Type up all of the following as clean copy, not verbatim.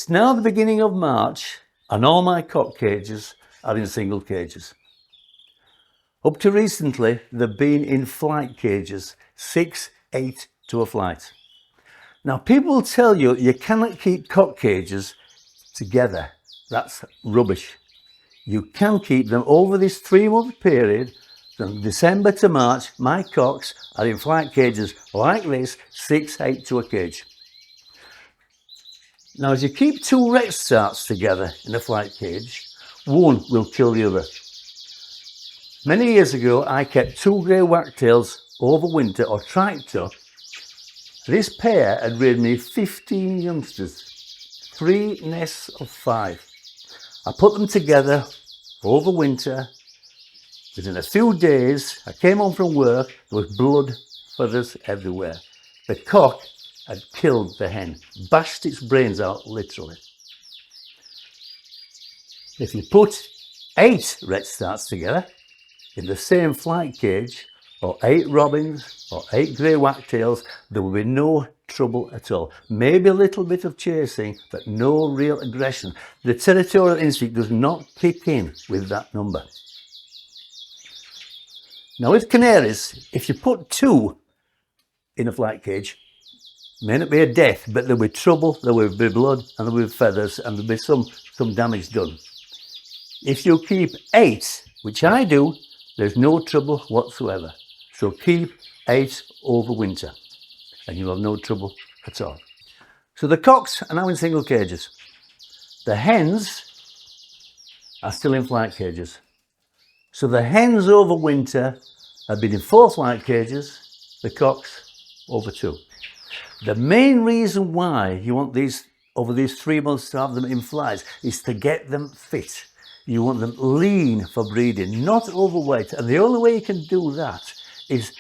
It's now the beginning of March and all my cock cages are in single cages. Up to recently, they've been in flight cages, 6, 8 to a flight. Now people will tell you you cannot keep cock cages together. That's rubbish. You can keep them over this 3-month period. From December to March, my cocks are in flight cages like this, 6, 8 to a cage. Now, as you keep 2 red starts together in a flight cage, one will kill the other. Many years ago, I kept 2 grey wagtails over winter, or tried to. This pair had reared me 15 youngsters, 3 nests of 5. I put them together over winter. Within a few days, I came home from work, there was blood, feathers everywhere. The cock had killed the hen, bashed its brains out literally. If you put 8 red starts together in the same flight cage, or 8 robins, or 8 grey wagtails, there will be no trouble at all. Maybe a little bit of chasing, but no real aggression. The territorial instinct does not kick in with that number. Now with canaries, if you put 2 in a flight cage, may not be a death, but there'll be trouble, there will be blood, and there will be feathers, and there'll be some damage done. If you keep 8, which I do, there's no trouble whatsoever. So keep 8 over winter, and you'll have no trouble at all. So the cocks are now in single cages. The hens are still in flight cages. So the hens over winter have been in 4 flight cages, the cocks over 2. The main reason why you want these, over these 3 months, to have them in flights is to get them fit. You want them lean for breeding, not overweight. And the only way you can do that is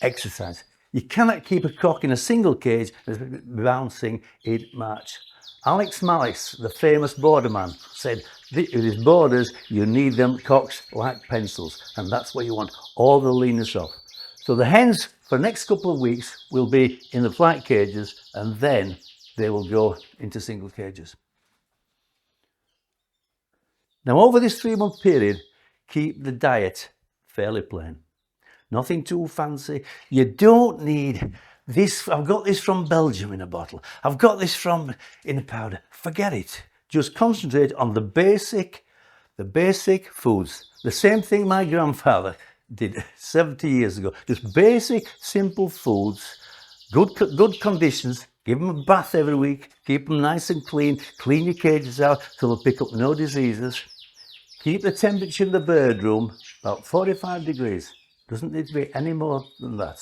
exercise. You cannot keep a cock in a single cage and bouncing in March. Alex Malice, the famous borderman, said with his borders, you need them cocks like pencils, and that's what you want, all the leanness off. So the hens for the next couple of weeks will be in the flight cages, and then they will go into single cages. Now over this 3-month period, keep the diet fairly plain. Nothing too fancy. You don't need this. I've got this from Belgium in a bottle. I've got this from in a powder. Forget it. Just concentrate on the basic foods. The same thing my grandfather did 70 years ago. Just basic, simple foods, good conditions. Give them a bath every week. Keep them nice and clean. Clean your cages out so they'll pick up no diseases. Keep the temperature in the bird room about 45 degrees. Doesn't need to be any more than that.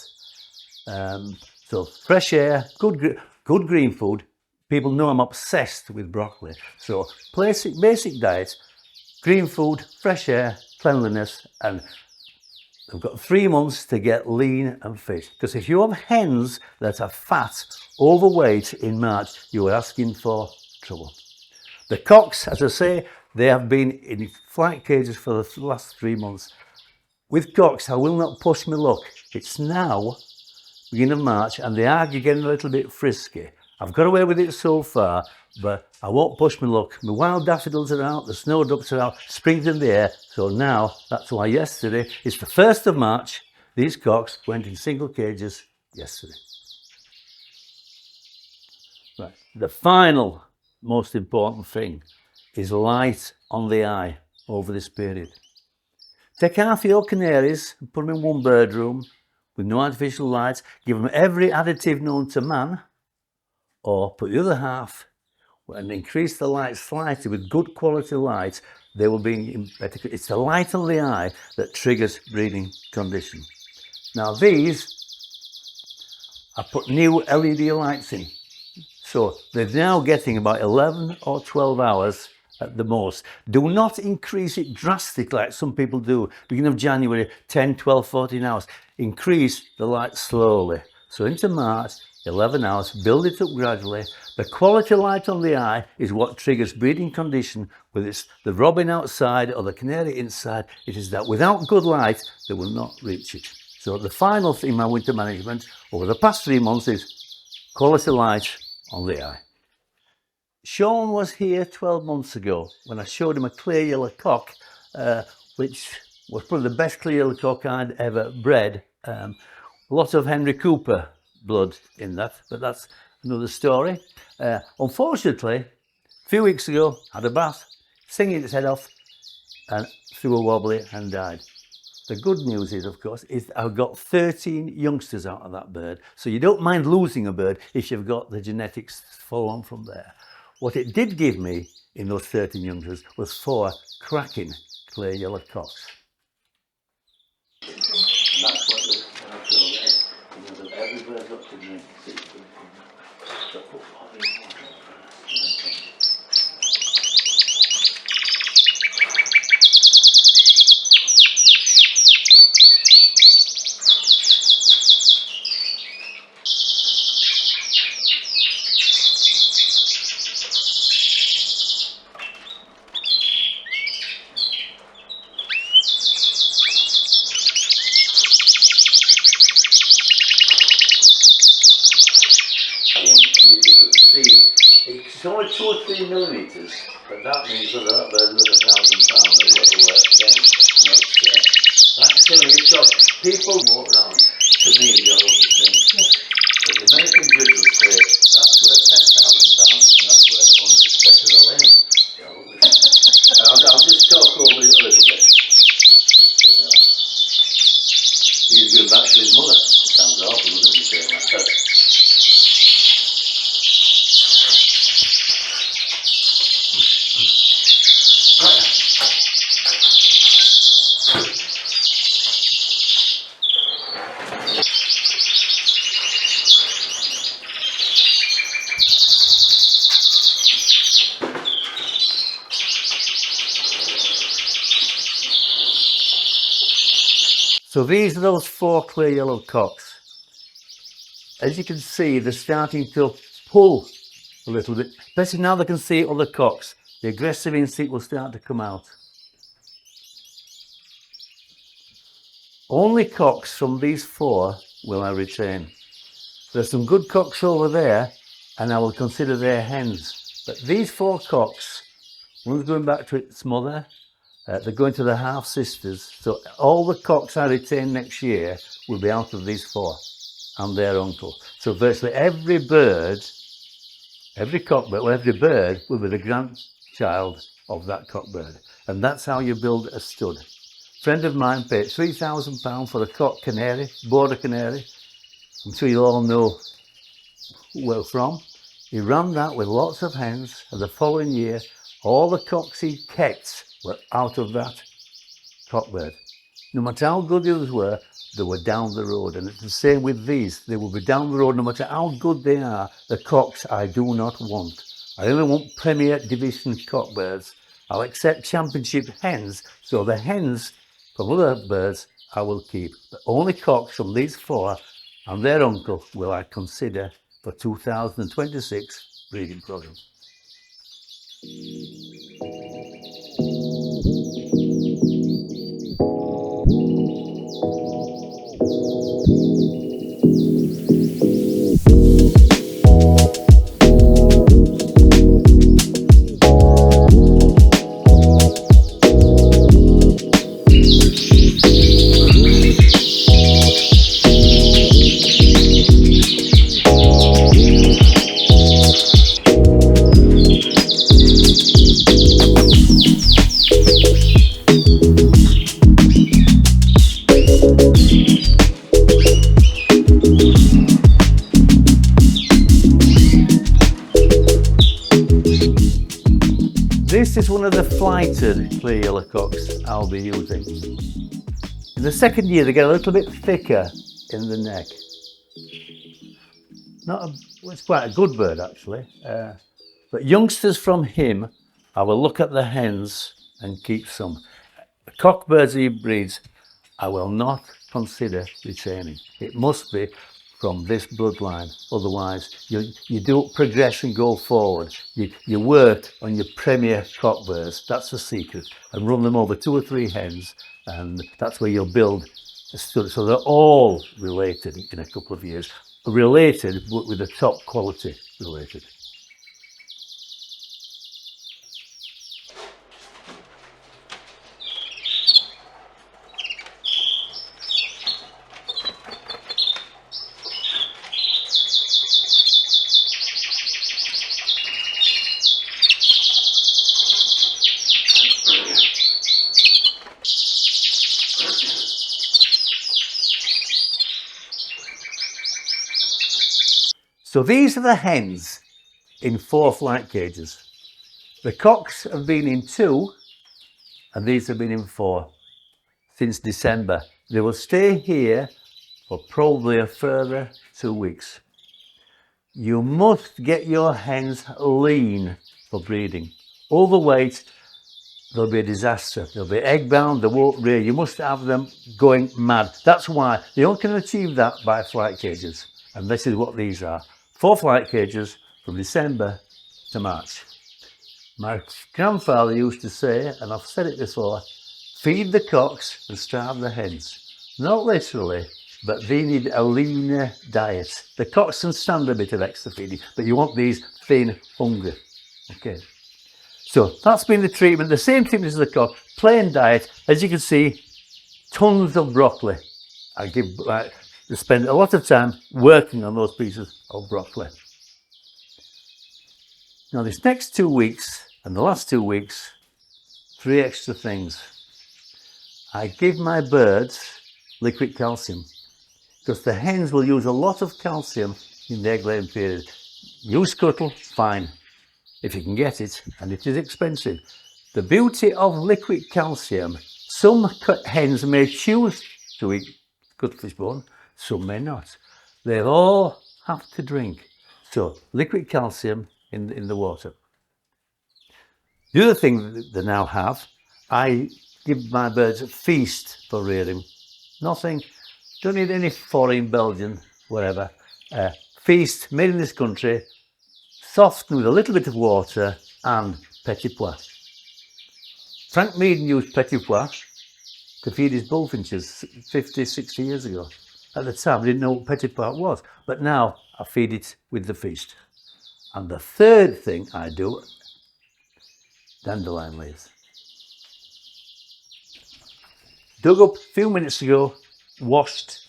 So fresh air, good green food. People know I'm obsessed with broccoli. So basic diet, green food, fresh air, cleanliness, and they've got 3 months to get lean and fit. Because if you have hens that are fat, overweight in March, you are asking for trouble. The cocks, as I say, they have been in flight cages for the last 3 months. With cocks, I will not push my luck. It's now, beginning of March, and they are getting a little bit frisky. I've got away with it so far, but I won't push my luck. My wild daffodils are out, the snowdrops are out, spring's in the air. So now, that's why yesterday, it's the 1st of March, these cocks went in single cages yesterday. Right. The final most important thing is light on the eye over this period. Take half your canaries and put them in one bird room with no artificial lights. Give them every additive known to man, or put the other half and increase the light slightly with good quality light. They will be in better. It's the light on the eye that triggers breeding condition. Now these, I put new LED lights in, so they're now getting about 11 or 12 hours at the most. Do not increase it drastically like some people do. Beginning of January, 10, 12, 14 hours. Increase the light slowly. So into March, 11 hours, build it up gradually. The quality light on the eye is what triggers breeding condition, whether it's the robin outside or the canary inside. It is that without good light, they will not reach it. So the final thing in my winter management over the past 3 months is quality light on the eye. Sean was here 12 months ago when I showed him a clear yellow cock, which was probably the best clear yellow cock I'd ever bred. A lot of Henry Cooper blood in that, but that's another story. Unfortunately, a few weeks ago, had a bath, singing its head off, and threw a wobbly and died. The good news is, of course, is I've got 13 youngsters out of that bird. So you don't mind losing a bird if you've got the genetics to follow on from there. What it did give me in those 13 youngsters was 4 cracking clear yellow cocks. And that's what every bird's up to me. It's only 2 or 3 millimetres, but that means that that bird was £1,000 then. Like I say, when you talk, people walk around to me, they all think, but the American bridge will say that's worth £10,000 and that's worth 100, especially the lane. And I'll just talk over it a little bit. He's going back to his mother. Sounds awful, doesn't it, saying like that? So these are those 4 clear yellow cocks. As you can see, they're starting to pull a little bit, especially now they can see other cocks. The aggressive instinct will start to come out. Only cocks from these 4 will I retain. There's some good cocks over there, and I will consider their hens. But these 4 cocks, one's going back to its mother, they're going to the half sisters. So all the cocks I retain next year will be out of these 4 and their uncle. So virtually every bird, every cockbird, well, every bird will be the grandchild of that cockbird. And that's how you build a stud. A friend of mine paid £3,000 for a cock canary, border canary. I'm sure you all know where from. He ran that with lots of hens, and the following year, all the cocks he kept were out of that cockbird. No matter how good the others were, they were down the road. And it's the same with these. They will be down the road no matter how good they are. The cocks I do not want. I only want Premier Division cockbirds. I'll accept championship hens. So the hens from other birds I will keep. But only cocks from these 4 and their uncle will I consider for 2026 breeding programme. This is one of the flighted clear yellow cocks I'll be using. In the second year they get a little bit thicker in the neck. Well, it's quite a good bird actually. But youngsters from him, I will look at the hens and keep some. The cockbirds he breeds, I will not consider retaining. It must be from this bloodline. Otherwise, you don't progress and go forward. You work on your premier cockbirds. That's the secret. And run them over 2 or 3 hens, and that's where you'll build a stud. So they're all related in a couple of years. Related, but with the top quality related. So these are the hens in 4 flight cages. The cocks have been in 2 and these have been in 4 since December. They will stay here for probably a further 2 weeks. You must get your hens lean for breeding. Overweight, they'll be a disaster. They'll be egg bound, they won't rear. You must have them going mad. That's why you only can achieve that by flight cages. And this is what these are. 4 flight cages from December to March. My grandfather used to say, and I've said it before, feed the cocks and starve the hens. Not literally, but they need a leaner diet. The cocks can stand a bit of extra feeding, but you want these thin, hungry. Okay. So that's been the treatment, the same treatment as the cock, plain diet. As you can see, tons of broccoli. I spend a lot of time working on those pieces of broccoli. Now this next 2 weeks and the last 2 weeks, 3 extra things. I give my birds liquid calcium because the hens will use a lot of calcium in the egg-laying period. Use scuttle, fine, if you can get it, and it is expensive. The beauty of liquid calcium, some hens may choose to eat cuttlefish bone, some may not. They all have to drink. So liquid calcium in the water. The other thing that they now have, I give my birds a feast for rearing. Nothing, don't need any foreign, Belgian, whatever. Feast made in this country, softened with a little bit of water and petit pois. Frank Meaden used petit pois to feed his bullfinches 50, 60 years ago. At the time, I didn't know what petit pois was, but now I feed it with the feast. And the third thing I do, dandelion leaves. Dug up a few minutes ago, washed.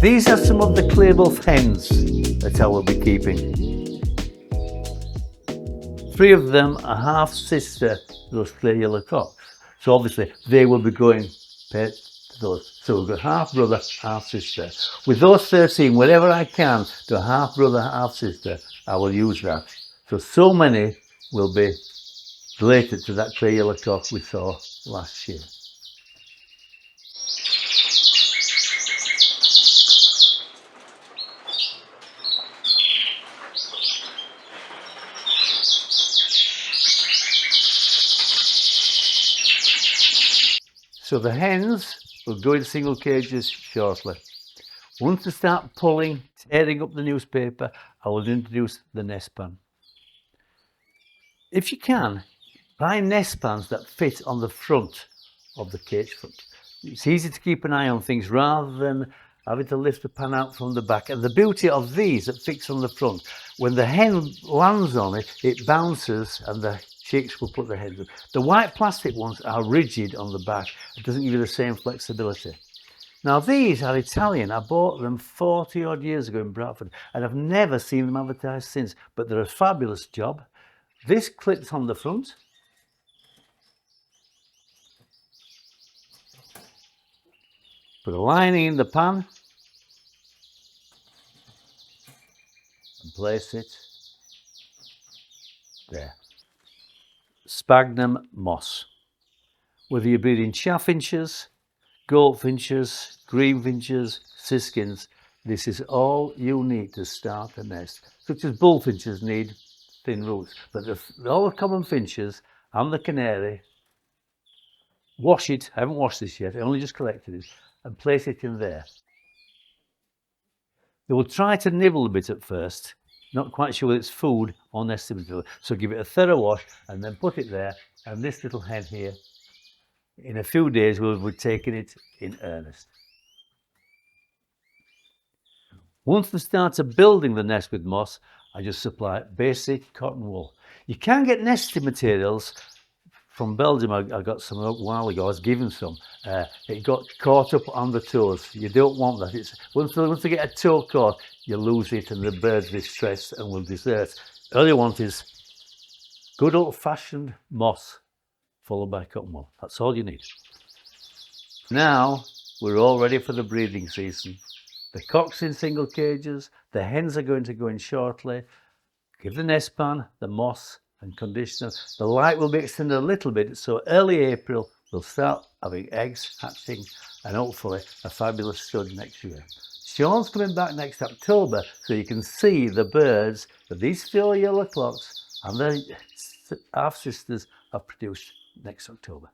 These are some of the Claybuff hens that I will be keeping. 3 of them are half sister to those clear yellow cocks. So obviously they will be going paired to those. So we've got half brother, half sister. With those 13, wherever I can do half brother, half sister, I will use that. So many will be related to that clear yellow cock we saw last year. So the hens will go in single cages shortly. Once they start pulling, tearing up the newspaper, I will introduce the nest pan. If you can, buy nest pans that fit on the front of the cage front. It's easy to keep an eye on things rather than having to lift the pan out from the back. And the beauty of these that fix on the front, when the hen lands on it, it bounces and the chicks will put their heads in. The white plastic ones are rigid on the back. It doesn't give you the same flexibility. Now these are Italian. I bought them 40 odd years ago in Bradford and I've never seen them advertised since, but they're a fabulous job. This clips on the front. Put a lining in the pan and place it there. Sphagnum moss. Whether you're breeding chaffinches, goldfinches, greenfinches, siskins, this is all you need to start a nest. Such as bullfinches need thin roots, but all the common finches and the canary, wash it. I haven't washed this yet, I only just collected it, and place it in there. They will try to nibble a bit at first, not quite sure whether it's food or nesting material. So give it a thorough wash and then put it there. And this little hen here, in a few days, we'll be taking it in earnest. Once they start building the nest with moss, I just supply basic cotton wool. You can get nesting materials from Belgium. I got some a while ago. I was given some. It got caught up on the toes. You don't want that. It's once they get a toe caught, you lose it, and the birds distress and will desert. All you want is good old-fashioned moss, followed by cotton wool. That's all you need. Now we're all ready for the breeding season. The cocks in single cages. The hens are going to go in shortly. Give the nest pan, the moss and conditioner. The light will be extended a little bit, so early April we'll start having eggs hatching and hopefully a fabulous stud next year. Sean's coming back next October, so you can see the birds that these 4 yellow clocks and their half sisters have produced next October.